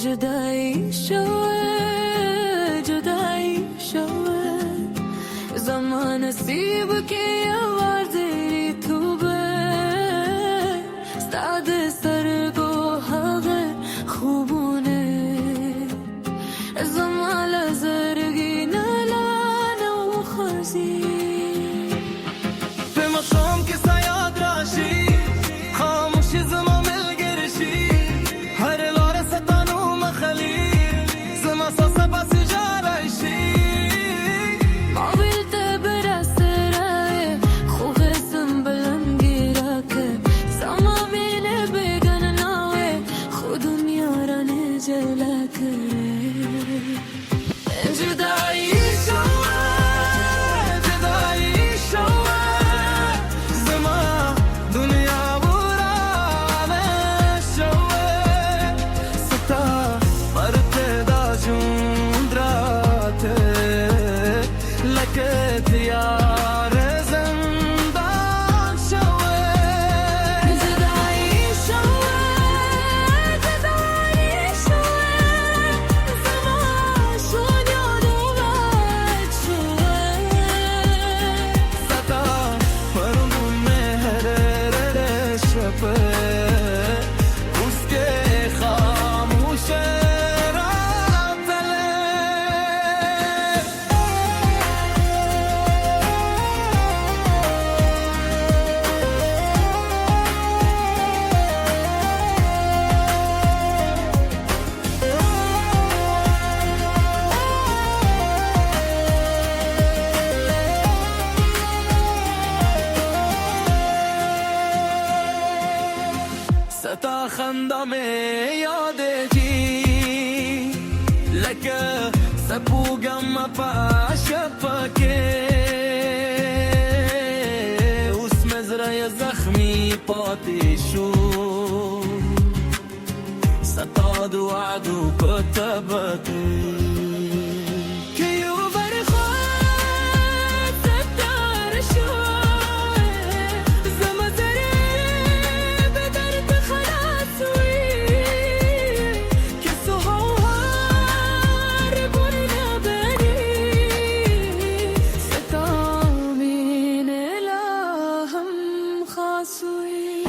جدایی شوه جدایی شوه زمان نصیب که یوار دیری تو به ستاد سرگو حقه خوبونه زمان لزرگی نلانه و خرزی به مقام که سیاد راشی خاموشی زمان ملگرشی هر لار ستانو مخلی زمان ساسه بسی جارشی قابلت برسه رای خوب اسم بلنگیره که زمان بینه بگن ناوه خودم یارانه جله که جدایی شوه جدایی شوه زمان دنیا برامه شوه ستا مرت دا جون دراته لکت یار زندان شوه جدایی شوه جدایی شوه زمان شد یادومت شوه ستا پرمون مهره شپه اسکه خاموشه ستا خندا में याद जी लगे सपूगम पाश पके उसमें जरा ये जख्मी पातिशु सता दुआदू कतबते خاصوي